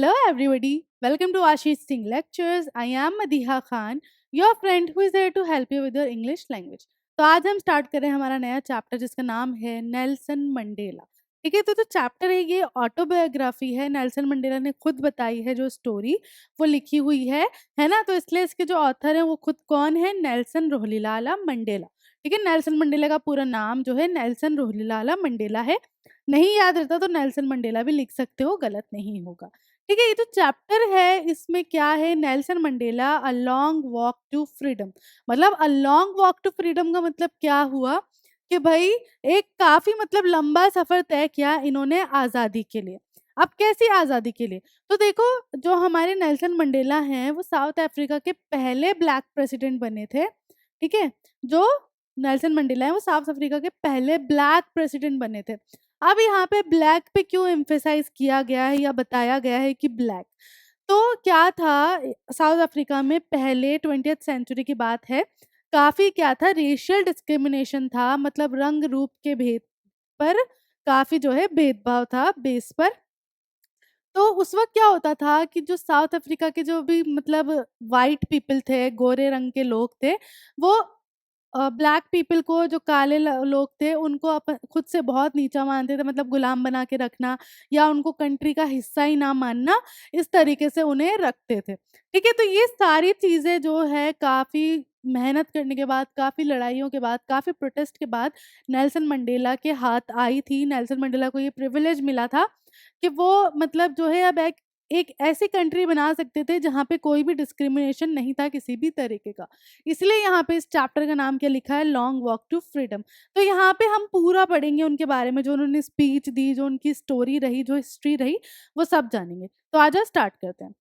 Hello, everybody. Welcome to Ashish Singh Lectures. I am Madiha Khan, your friend who is there to help you with your English language. तो आज हम start करें हमारा नया chapter जिसका नाम है नेल्सन मंडेला। ठीक है, तो चैप्टर है, ये ऑटोबायोग्राफी है। नेल्सन मंडेला ने खुद बताई है जो स्टोरी वो लिखी हुई है ना। तो इसलिए इसके जो ऑथर है वो खुद कौन है, नेल्सन रोहिलाला मंडेला। ठीक है, नेल्सन मंडेला का पूरा नाम जो है नेल्सन रोहिलाला मंडेला है। नहीं याद रहता तो नेल्सन मंडेला भी लिख सकते हो, गलत नहीं होगा। ठीक है, ये जो चैप्टर है इसमें क्या है, Nelson Mandela a long walk to freedom. मतलब a long walk to freedom का मतलब क्या हुआ कि भाई एक काफी मतलब लंबा सफर तय किया इन्होंने आजादी के लिए। अब कैसी आजादी के लिए, तो देखो जो हमारे नेल्सन मंडेला हैं वो साउथ अफ्रीका के पहले ब्लैक प्रेसिडेंट बने थे। ठीक है, जो नेल्सन मंडेला है वो साउथ अफ्रीका के पहले ब्लैक प्रेसिडेंट बने थे। अब यहाँ पे ब्लैक पे क्यों एम्फेसाइज किया गया है या बताया गया है कि ब्लैक, तो क्या था, साउथ अफ्रीका में पहले 20th सेंचुरी की बात है, काफी क्या था, रेशियल डिस्क्रिमिनेशन था। मतलब रंग रूप के भेद पर काफी जो है भेदभाव था बेस पर। तो उस वक्त क्या होता था कि जो साउथ अफ्रीका के जो भी मतलब वाइट पीपल थे, गोरे रंग के लोग थे, वो ब्लैक पीपल को, जो काले लोग थे उनको खुद से बहुत नीचा मानते थे। मतलब गुलाम बना के रखना या उनको कंट्री का हिस्सा ही ना मानना, इस तरीके से उन्हें रखते थे। ठीक है, तो ये सारी चीज़ें जो है काफ़ी मेहनत करने के बाद, काफ़ी लड़ाइयों के बाद, काफ़ी प्रोटेस्ट के बाद नेल्सन मंडेला के हाथ आई थी। नेल्सन मंडेला को ये प्रिविलेज मिला था कि वो मतलब जो है अब एक एक ऐसी कंट्री बना सकते थे जहाँ पे कोई भी डिस्क्रिमिनेशन नहीं था किसी भी तरीके का। इसलिए यहाँ पे इस चैप्टर का नाम क्या लिखा है, लॉन्ग वॉक टू फ्रीडम। तो यहाँ पे हम पूरा पढ़ेंगे उनके बारे में, जो उन्होंने स्पीच दी, जो उनकी स्टोरी रही, जो हिस्ट्री रही, वो सब जानेंगे। तो आज स्टार्ट करते हैं।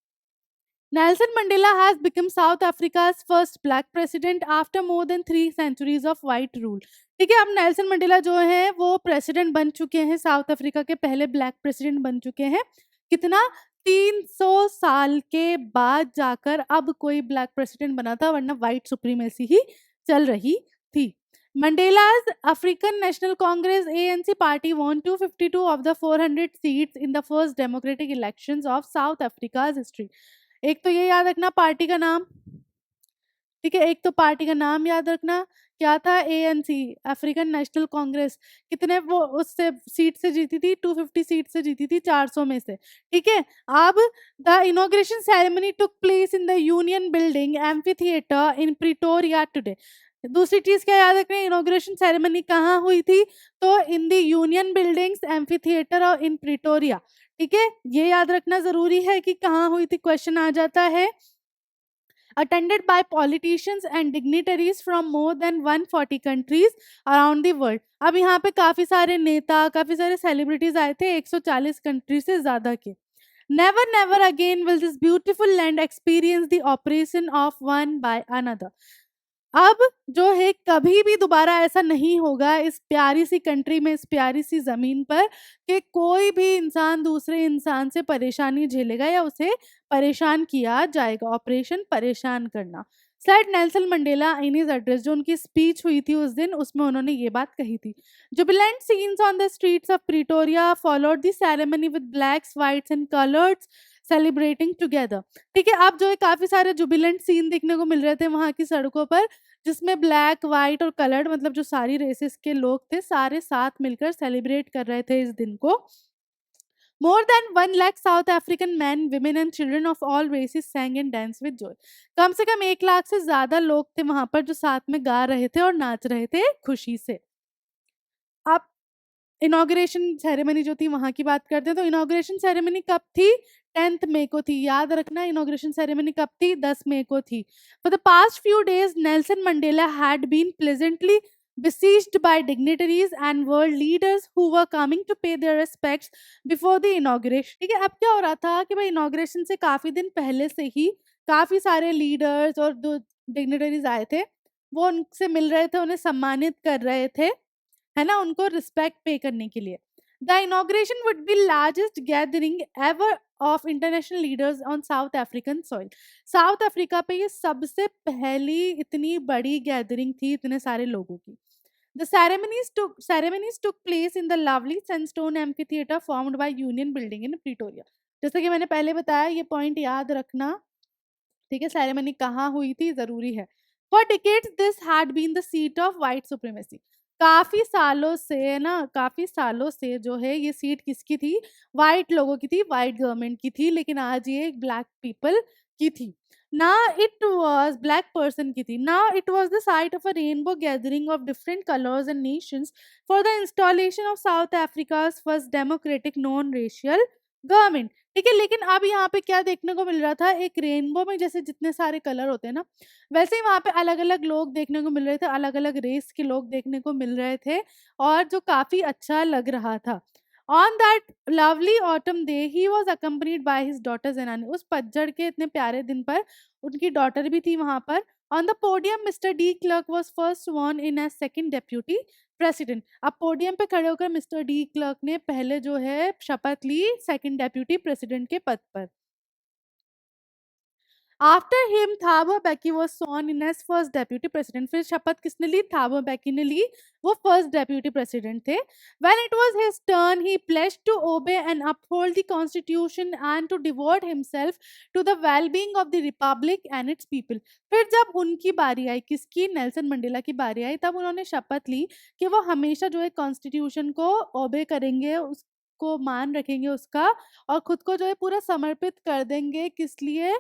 Nelson Mandela has become South Africa's first black president after more than 3 centuries of white rule. ठीक है, अब नेल्सन मंडेला जो है वो प्रेसिडेंट बन चुके हैं, साउथ अफ्रीका के पहले ब्लैक प्रेसिडेंट बन चुके हैं। कितना, 300 साल के बाद जाकर अब कोई ब्लैक प्रेसिडेंट बना था, वरना वाइट सुप्रीमेसी ही चल रही थी। Mandela's African National Congress ANC party won 252 of the 400 seats in the first democratic elections of South Africa's history. एक तो ये याद रखना पार्टी का नाम, ठीक है, एक तो पार्टी का नाम याद रखना, क्या था, एएनसी, अफ्रीकन नेशनल कांग्रेस। कितने वो उससे सीट से जीती थी, 250 सीट से जीती थी 400 में से। ठीक है, अब the inauguration ceremony took place in the union building amphi theatre in Pretoria today. दूसरी चीज क्या याद रखना, इनॉग्रेशन सेरेमनी कहाँ हुई थी, तो in the union buildings amphi theatre और इन प्रिटोरिया। ठीक है, ये याद रखना जरूरी है कि कहाँ हुई थी, क्वेश्चन आ जाता है। attended by politicians and dignitaries from more than 140 countries around the world. अब यहाँ पे काफी सारे नेता, काफी सारे सेलिब्रिटीज आए थे 140 कंट्री से ज्यादा के। Never, never again will this beautiful land experience the oppression of one by another. अब जो है कभी भी दोबारा ऐसा नहीं होगा इस प्यारी सी कंट्री में, इस प्यारी सी जमीन पर, कि कोई भी इंसान दूसरे इंसान से परेशानी झेलेगा या उसे परेशान किया जाएगा। ऑपरेशन परेशान करना, said Nelson Mandela in his address. जो उनकी स्पीच हुई थी उस दिन, उसमें उन्होंने ये बात कही थी। Jubilant scenes on the streets of Pretoria followed the ceremony with blacks, whites and coloureds celebrating together. ठीक है, अब जो है काफी सारे जुबिलेंट सीन देखने को मिल रहे थे वहां की सड़कों पर, जिसमें ब्लैक, वाइट और कलर्ड, मतलब जो सारी रेसेस के लोग थे, सारे साथ मिलकर सेलिब्रेट कर रहे थे इस दिन को। More than 1 lakh South African men, women and children of all races sang and danced with joy. कम से कम 1 लाख से ज्यादा लोग थे वहां पर जो साथ में गा रहे थे और नाच रहे थे खुशी से। अब इनॉग्रेशन सेरेमनी जो थी वहां की बात करते हैं, तो इनॉग्रेशन सेरेमनी कब थी, 10th मई को थी। याद रखना, इनॉग्रेशन सेरेमनी कब थी, 10 मई को थी। For the past few days Nelson Mandela had been pleasantly besieged by dignitaries and world leaders who were coming to pay their respects before the inauguration. ठीक है, अब क्या हो रहा था कि भाई इनॉग्रेशन से काफी दिन पहले से ही काफी सारे लीडर्स और जो डिग्निटरीज आए थे वो उनसे मिल रहे थे, उन्हें सम्मानित कर रहे थे, है ना, उनको रिस्पेक्ट पे करने के लिए। The inauguration would be largest gathering ever of international leaders on south African soil. South Africa पे ये सबसे पहली इतनी बड़ी गैदरिंग थी इतने सारे लोगों की। The ceremonies took place in the lovely sandstone amphitheater formed by Union Building in Pretoria. जैसे कि मैंने पहले बताया, ये पॉइंट याद रखना, ठीक है, सेरेमनी कहाँ हुई थी जरूरी है। For decades this had been the seat of white supremacy. काफी सालों से ना, काफी सालों से जो है ये सीट किसकी थी, व्हाइट लोगों की थी, व्हाइट गवर्नमेंट की थी, लेकिन आज ये ब्लैक पीपल की थी ना, इट वॉज ब्लैक पर्सन की थी ना, it was the site of a rainbow gathering of different colours and nations for the installation of South Africa's first democratic non racial government. ठीक है, लेकिन अब यहाँ पे क्या देखने को मिल रहा था, एक रेनबो में जैसे जितने सारे कलर होते हैं ना, वैसे ही वहां पे अलग अलग लोग देखने को मिल रहे थे, अलग अलग रेस के लोग देखने को मिल रहे थे, और जो काफी अच्छा लग रहा था। On that lovely autumn day he was accompanied by his daughter Zenani. उस पतझड़ के इतने प्यारे दिन पर उनकी डॉटर भी थी वहां पर। On the podium mister de Klerk was first one in as second deputy president. अब पोडियम पे खड़े होकर मिस्टर डी क्लर्क ने पहले जो है शपथ ली सेकंड डेप्यूटी प्रेसिडेंट के पद पर। After him Thabo Mbeki was sworn in as first deputy president. फिर शपथ किसने ली, थाबो बेकी ने ली, वो फर्स्ट डेप्यूटी प्रेसिडेंट थे। When it was his turn he pledged to obey and uphold the constitution and to devote himself to the wellbeing of the republic and its people. फिर जब उनकी बारी आई, किसकी, Nelson Mandela की बारी आई, तब उन्होंने शपथ ली कि वो हमेशा जो है कॉन्स्टिट्यूशन को ओबे करेंगे, उसको मान रखेंगे उसका, और खुद को जो है पूरा समर्पित कर देंगे, किस लिए,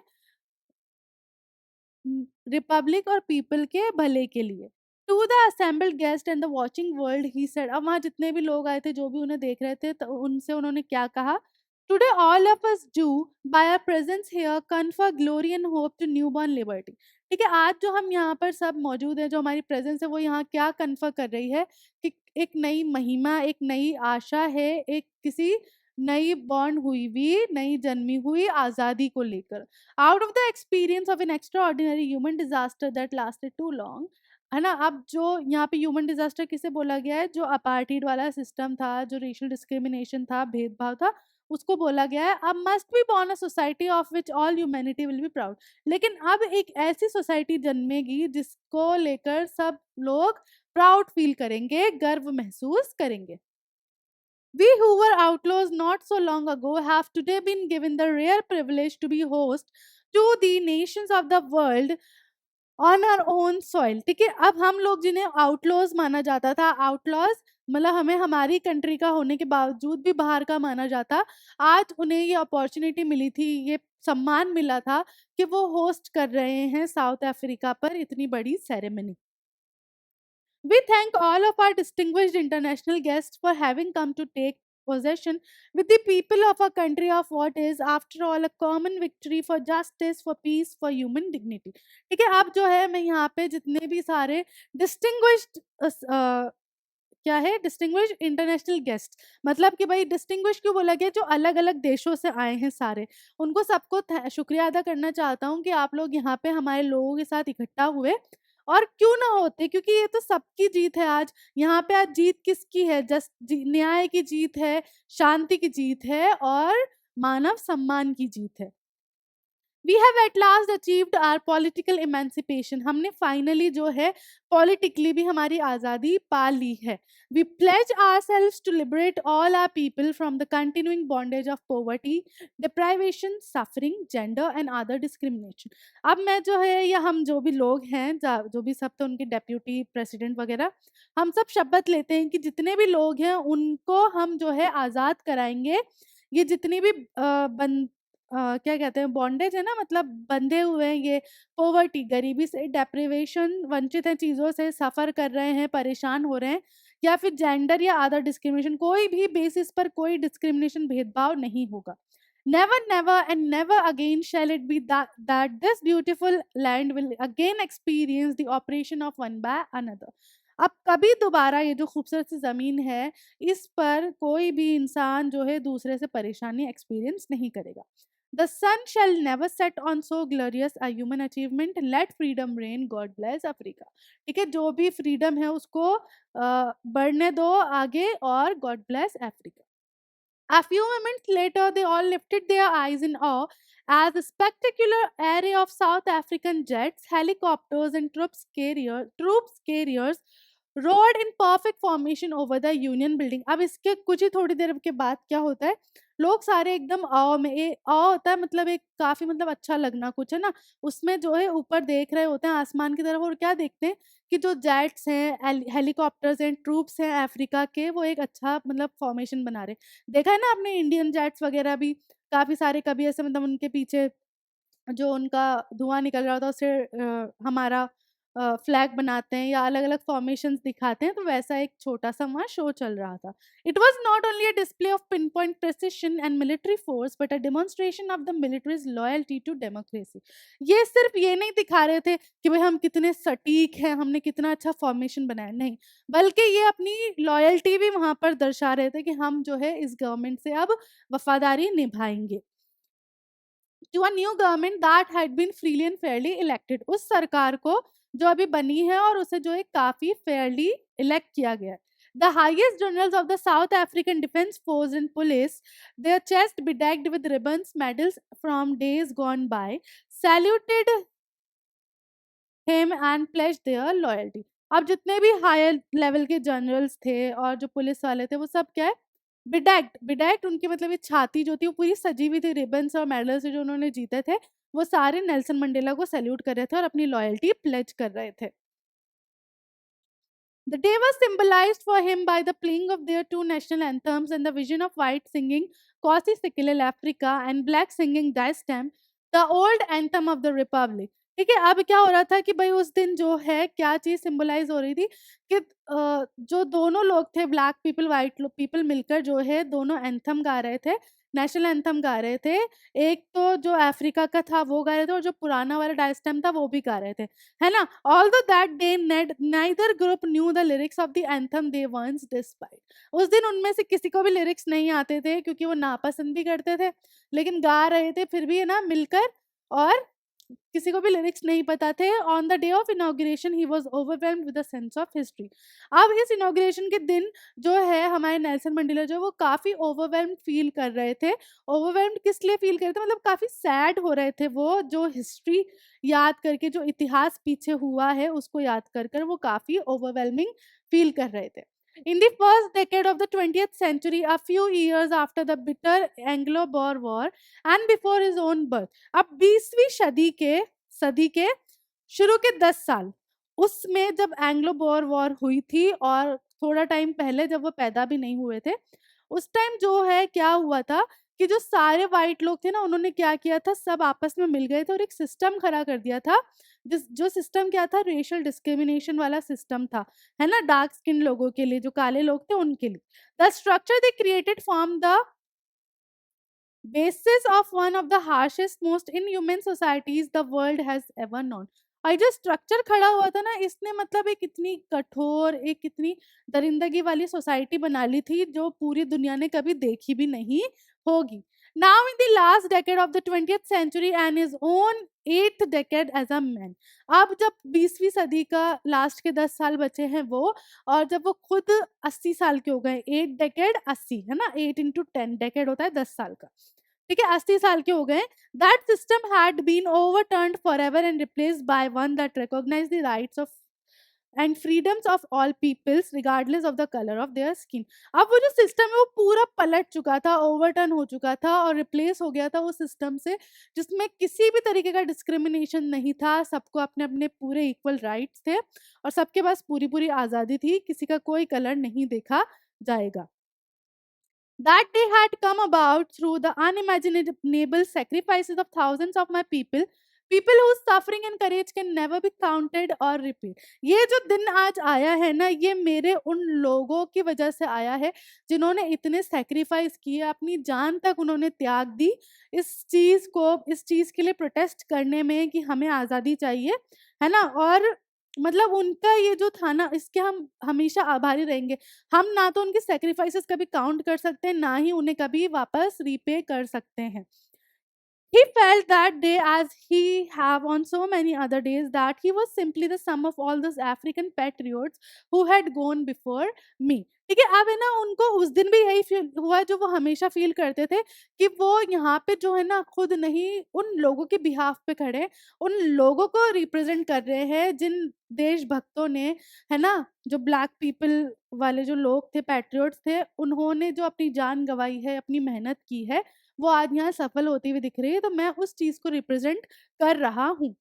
रिपब्लिक और पीपल के भले के लिए। To the assembled guest and the watching world he said. अब वहां जितने भी लोग आए थे, जो भी उन्हें देख रहे थे, तो उनसे उन्होंने क्या कहा, today all of us do by our presence here confer glory and hope to newborn liberty. ठीक है, आज जो हम यहाँ पर सब मौजूद हैं, जो हमारी प्रेजेंस है, वो यहाँ क्या कन्फर कर रही है कि एक नई महिमा, एक नई आशा है, एक किसी नई बॉर्न हुई हुई, नई जन्मी हुई आजादी को लेकर। Out of the experience of an extraordinary human disaster that lasted too long. है ना, अब जो यहाँ पे ह्यूमन डिजास्टर किसे बोला गया है, जो अपार्टीड वाला सिस्टम था, जो रेशियल डिस्क्रिमिनेशन था, भेदभाव था, उसको बोला गया है। अब must be born a society of which all humanity will be proud. लेकिन अब एक ऐसी सोसाइटी जन्मेगी जिसको लेकर सब लोग प्राउड फील करेंगे, गर्व महसूस करेंगे। We who were outlaws not so long ago have today been given the rare privilege to be host to the nations of the world on our own soil। ठीक है, अब हम लोग जिन्हें आउटलॉज माना जाता था, आउटलॉज मतलब हमें हमारी कंट्री का होने के बावजूद भी बाहर का माना जाता, आज उन्हें ये अपॉर्चुनिटी मिली थी, ये सम्मान मिला था कि वो होस्ट कर रहे हैं साउथ अफ्रीका पर इतनी बड़ी ceremony. We thank all of our distinguished international guests for having come to take possession with the people of our country of what is, after all, a common victory for justice, for peace, for human dignity। ठीक है, अब जो है मैं यहाँ पे जितने भी सारे डिस्टिंग्विश्ड क्या है, डिस्टिंग्विश इंटरनेशनल गेस्ट, मतलब कि भाई डिस्टिंग्विश क्यों बोला गया, जो अलग अलग देशों से आए हैं सारे, उनको सबको शुक्रिया अदा करना चाहता हूँ कि आप लोग यहाँ पे हमारे लोगों के साथ इकट्ठा हुए। और क्यों ना होते, क्योंकि ये तो सबकी जीत है आज। यहाँ पे आज जीत किसकी है, न्याय की जीत है, शांति की जीत है, और मानव सम्मान की जीत है। We have at last achieved our political emancipation. हमने फाइनली जो है पॉलिटिकली भी हमारी आज़ादी पा ली है। We pledge ourselves to liberate all our people from the continuing bondage of poverty, deprivation, suffering, gender and other discrimination. अब मैं जो है, या हम जो भी लोग हैं, जो भी सब थे, उनके डेप्यूटी प्रेसिडेंट वगैरह, हम सब शपथ लेते हैं कि जितने भी लोग हैं उनको हम जो है आज़ाद कराएंगे। ये जितनी भी क्या कहते हैं, बॉन्डेज है ना, मतलब बंधे हुए हैं, ये पॉवर्टी, गरीबी से, डेप्रिवेशन, वंचित हैं चीज़ों से, सफ़र कर रहे हैं, परेशान हो रहे हैं, या फिर जेंडर या अदर डिस्क्रिमिनेशन, कोई भी बेसिस पर कोई डिस्क्रिमिनेशन, भेदभाव नहीं होगा। Never never and never again shall it be that this beautiful land will again experience the oppression of one by another. अब कभी दोबारा ये जो खूबसूरत सी ज़मीन है, इस पर कोई भी इंसान जो है दूसरे से परेशानी एक्सपीरियंस नहीं करेगा। The sun shall never set on so glorious a human achievement. Let freedom reign. God bless Africa। ठीक है, जो भी फ्रीडम है उसको बढ़ने दो आगे, और God bless Africa। A few moments later, they all lifted their eyes in awe as a spectacular array of South African jets, helicopters, and troops carriers roared in perfect formation over the Union Building। अब इसके कुछ ही थोड़ी देर के बाद क्या होता है, लोग सारे एकदम ऑ में, ऑ होता है मतलब एक काफ़ी मतलब अच्छा लगना कुछ, है ना? उसमें जो है ऊपर देख रहे होते हैं आसमान की तरफ और क्या देखते हैं कि जो जेट्स हैं, हेलीकॉप्टर्स हैं, ट्रूप्स हैं अफ्रीका के, वो एक अच्छा मतलब फॉर्मेशन बना रहे हैं। देखा है ना आपने इंडियन जेट्स वगैरह भी काफ़ी सारे कभी ऐसे मतलब उनके पीछे जो उनका धुआँ निकल रहा होता है उससे हमारा फ्लैग बनाते हैं या अलग-अलग फॉर्मेशंस दिखाते हैं, तो वैसा एक छोटा-सा वहाँ शो चल रहा था। It was not only a display of pin point precision and military force but a demonstration of the military's loyalty to democracy. ये सिर्फ ये नहीं दिखा रहे थे कि भई हम कितने सटीक हैं, हमने कितना अच्छा फॉर्मेशन बनाया, नहीं। बल्कि ये अपनी लॉयल्टी भी वहाँ पर दर्शा रहे थे कि हम जो है इस गवर्नमेंट से अब वफ़ादारी निभाएँगे। To a new government that had been freely and fairly elected, उस सरकार को जो अभी बनी है और उसे जो है काफी फेयरली इलेक्ट किया गया है। The highest generals of the South African Defense Force and Police, their chest bedecked with ribbons, medals from days gone by, saluted him and pledged their loyalty. अब जितने भी हायर लेवल के generals थे और जो पुलिस वाले थे वो सब क्या है, बिडेक्ड, बिडेक्ड उनकी मतलब ये छाती जो थी वो पूरी सजी हुई थी रिबन्स और मेडल से जो उन्होंने जीते थे, वो सारे नेल्सन मंडेला को सैल्यूट कर रहे थे और अपनी लॉयल्टी प्लेज कर रहे थे। The day was symbolized for him by the playing of their two national anthems and the vision of white singing Kosi Sikilel Africa and black singing Das Stamp, the old anthem of the Republic. ठीक है, अब क्या हो रहा था कि भाई उस दिन जो है क्या चीज़ सिंबलाइज़ हो रही थी कि जो दोनों लोग थे ब्लैक पीपल, व्हाइट पीपल मिलकर जो है दोनों एंथम गा रहे थे, नेशनल एंथम गा रहे थे। एक तो जो अफ्रीका का था वो गा रहे थे और जो पुराना वाला डाइस स्टैम्प था वो भी गा रहे थे। है ना? Although that day neither group knew the lyrics of the anthem they once despised. उस दिन उनमें से किसी को भी लिरिक्स नहीं आते थे क्योंकि वो नापसंद भी करते थे, लेकिन गा रहे थे फिर भी है ना मिलकर, और किसी को भी लिरिक्स नहीं पता थे। On the day of inauguration he was overwhelmed with a sense of history. अब इस इनॉग्रेशन के दिन जो है हमारे नेल्सन मंडेला जो वो काफ़ी ओवरवेल्म्ड फील कर रहे थे। ओवरवेल्म्ड किस लिए फील कर रहे थे, मतलब काफ़ी सैड हो रहे थे वो, जो हिस्ट्री याद करके, जो इतिहास पीछे हुआ है उसको याद कर कर वो काफ़ी ओवरवेलमिंग फील कर रहे थे। In the first decade of the 20th century, a few years after the bitter Anglo-Boer War and before his own birth, अब 20वीं सदी के शुरू के 10 साल, उसमें जब एंग्लो बोर वॉर हुई थी और थोड़ा टाइम पहले जब वो पैदा भी नहीं हुए थे, उस टाइम जो है क्या हुआ था कि जो सारे व्हाइट लोग थे ना, उन्होंने क्या किया था, सब आपस में मिल गए थे और एक सिस्टम खड़ा कर दिया था, जिस जो सिस्टम क्या था, रेशियल डिस्क्रिमिनेशन वाला सिस्टम था, है ना? डार्क स्किन लोगों के लिए, जो काले लोग थे उनके लिए। The structure they created form the basis of one of the harshest most inhuman societies the world has ever known। और ये जो स्ट्रक्चर खड़ा हुआ था ना, इसने मतलब एक इतनी कठोर, एक इतनी दरिंदगी वाली सोसाइटी बना ली थी जो पूरी दुनिया ने कभी देखी भी नहीं होगी। Now in the last decade of the 20th century and his own 8th decade as a man, अब जब 20वीं सदी का लास्ट के 10 साल बचे हैं वो, और जब वो खुद 80 साल के हो गए, 8 डेकेड 80, है ना? 8 इंटू 10 डेकेड होता है 10 साल का। ठीक है, 80 साल के हो गए। That system had been overturned forever and replaced by one that recognised the rights of and freedoms of all peoples regardless of the colour of their skin. अब वो जो सिस्टम है वो पूरा पलट चुका था, ओवरटर्न हो चुका था और रिप्लेस हो गया था उस सिस्टम से जिसमें किसी भी तरीके का डिस्क्रिमिनेशन नहीं था, सबको अपने-अपने पूरे इक्वल राइट्स थे और सबके पास पूरी-पूरी आज़ादी थी, किसी का कोई कलर नहीं देखा जाएगा। That day had come about through the unimaginable sacrifices of thousands of my people whose suffering and courage can never be counted or repeat। ये जो दिन आज आया है ना, ये मेरे उन लोगों की वजह से आया है जिन्होंने इतने सैक्रिफाइस किए, अपनी जान तक उन्होंने त्याग दी इस चीज़ के लिए प्रोटेस्ट करने में कि हमें आज़ादी चाहिए, है ना? और मतलब उनका ये जो था ना, इसके हम हमेशा आभारी रहेंगे। हम ना तो उनके सैक्रिफाइसेस कभी काउंट कर सकते हैं, ना ही उन्हें कभी वापस रीपे कर सकते हैं। He felt that day, as he have on so many other days, that he was simply the sum of all those African patriots who had gone before me। ठीक है, अब है ना उनको उस दिन भी यही फ़ील हुआ जो वो हमेशा फ़ील करते थे कि वो यहाँ पे जो है ना खुद नहीं उन लोगों के बिहाफ़ पे खड़े हैं, उन लोगों को रिप्रेज़ेंट कर रहे हैं जिन देशभक्तों ने, है ना, जो ब्लैक पीपल वाले जो लोग थे, पैट्रियट्स थे, उन्होंने जो अपनी जान गँवाई है, अपनी मेहनत की है, वो आज यहाँ सफल होती हुई दिख रही है, तो मैं उस चीज़ को रिप्रेज़ेंट कर रहा हूँ।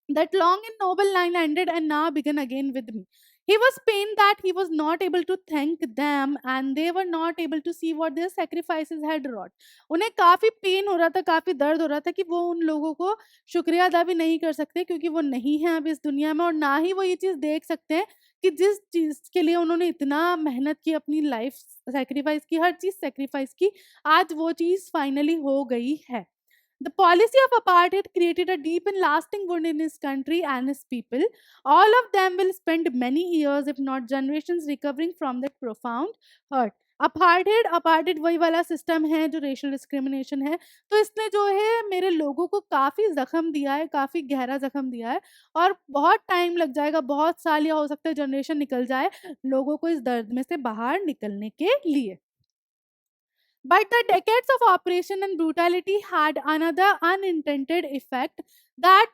That long and noble line ended and now began again with me. He was pained that he was not able to thank them and they were not able to see what their sacrifices had wrought. उन्हें काफ़ी pen हो रहा था, काफ़ी दर्द हो रहा था कि वो उन लोगों को शुक्रिया अदा भी नहीं कर सकते क्योंकि वो नहीं हैं अब इस दुनिया में और ना ही वो ये चीज़ देख सकते हैं कि जिस चीज़ के लिए उन्होंने इतना मेहनत की, अपनी लाइफ सैक्रिफाइस की, हर चीज़ सैक्रिफाइस की, आज वो चीज़ फाइनली हो गई है। The policy of apartheid created a deep and lasting wound in his country and his people. All of them will spend many years, if not generations, recovering from that profound hurt. Apartheid वही वाला system है जो racial discrimination है, तो इसने जो है मेरे लोगों को काफ़ी ज़ख्म दिया है, काफ़ी गहरा ज़ख्म दिया है और बहुत टाइम लग जाएगा, बहुत साल या हो सकता है जनरेशन निकल जाए लोगों को इस दर्द में से बाहर निकलने के लिए। But the decades of oppression and brutality had another unintended effect that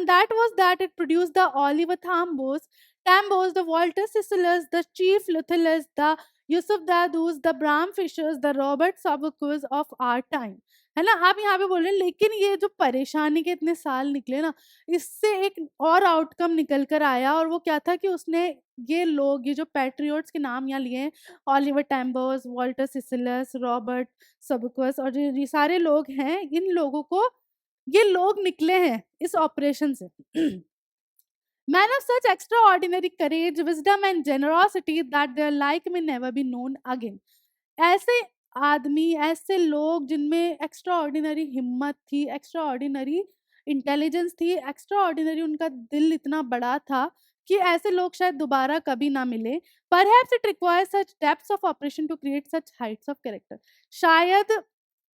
that was that it produced the Oliver Tambos, the Walter Sisselers, the Chief Luthilers, the Yusuf Dadus, the Bram Fishers, the Robert Sabukus of our time. है ना, आप यहाँ पे बोल रहे हैं लेकिन ये जो परेशानी के इतने साल निकले ना, इससे एक और आउटकम निकल कर आया और वो क्या था कि उसने ये लोग, ये जो पैट्रियट्स के नाम यहाँ लिए हैं, ऑलिवर टैम्बर्स, वॉल्टर सिसिलस, रॉबर्ट सबक्वस और जो ये सारे लोग हैं, इन लोगों को ये लोग निकले हैं इस ऑपरेशन से। Men of such extraordinary courage, wisdom and generosity that their like may never be known again. ऐसे आदमी, ऐसे लोग जिनमें एक्स्ट्रा ऑर्डिनरी हिम्मत थी, एक्स्ट्रा ऑर्डिनरी इंटेलिजेंस थी, एक्स्ट्रा ऑर्डिनरी उनका दिल इतना बड़ा था कि ऐसे लोग शायद दोबारा कभी ना मिले। Perhaps it requires such depths of oppression to create such heights of character. शायद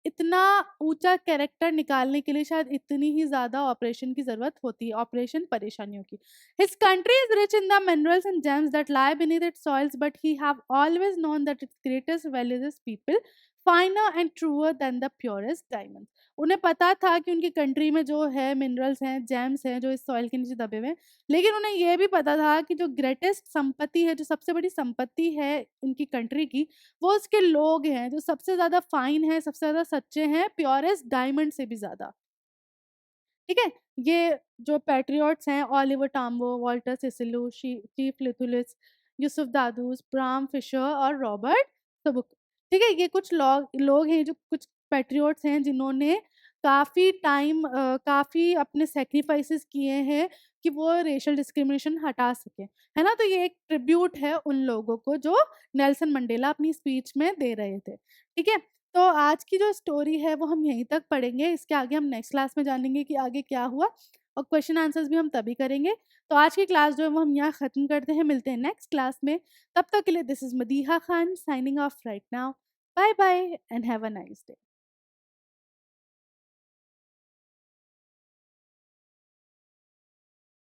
इतना ऊंचा कैरेक्टर निकालने के लिए शायद इतनी ही ज़्यादा ऑपरेशन की ज़रूरत होती है, ऑपरेशन परेशानियों की। His country is rich in the minerals and gems that lie beneath its soils, but he have always known that its greatest value is people, finer and truer than the purest diamonds. उन्हें पता था कि उनकी country में जो है minerals हैं, James हैं जो इस सॉइल के नीचे दबे हुए हैं, लेकिन उन्हें ये भी पता था कि जो ग्रेटेस्ट संपत्ति है, जो सबसे बड़ी संपत्ति है उनकी कंट्री की, वो उसके लोग हैं जो सबसे ज़्यादा फाइन हैं, सबसे ज़्यादा सच्चे हैं, प्योरेस्ट डायमंड से भी ज़्यादा। ठीक है? ये जो पैट्रियट्स हैं, Oliver Tambo, Walter Sisulu, chief Luthulis, Yusuf Dadoos, Bram Fischer और रॉबर्ट सबुक। ठीक है? ये कुछ लोग हैं जो कुछ पैट्रियट्स हैं जिन्होंने काफ़ी अपने सैक्रिफाइसेस किए हैं कि वो रेशियल डिस्क्रिमिनेशन हटा सकें। है ना? तो ये एक ट्रिब्यूट है उन लोगों को जो नेल्सन मंडेला अपनी स्पीच में दे रहे थे। ठीक है? तो आज की जो स्टोरी है वो हम यहीं तक पढ़ेंगे, इसके आगे हम नेक्स्ट क्लास में जानेंगे कि आगे क्या हुआ और क्वेश्चन आंसर्स भी हम तभी करेंगे। तो आज की क्लास जो है वो हम यहाँ ख़त्म करते हैं, मिलते हैं नेक्स्ट क्लास में। तब तक के लिए this is Madiha Khan signing off right now. Bye bye and have a nice day.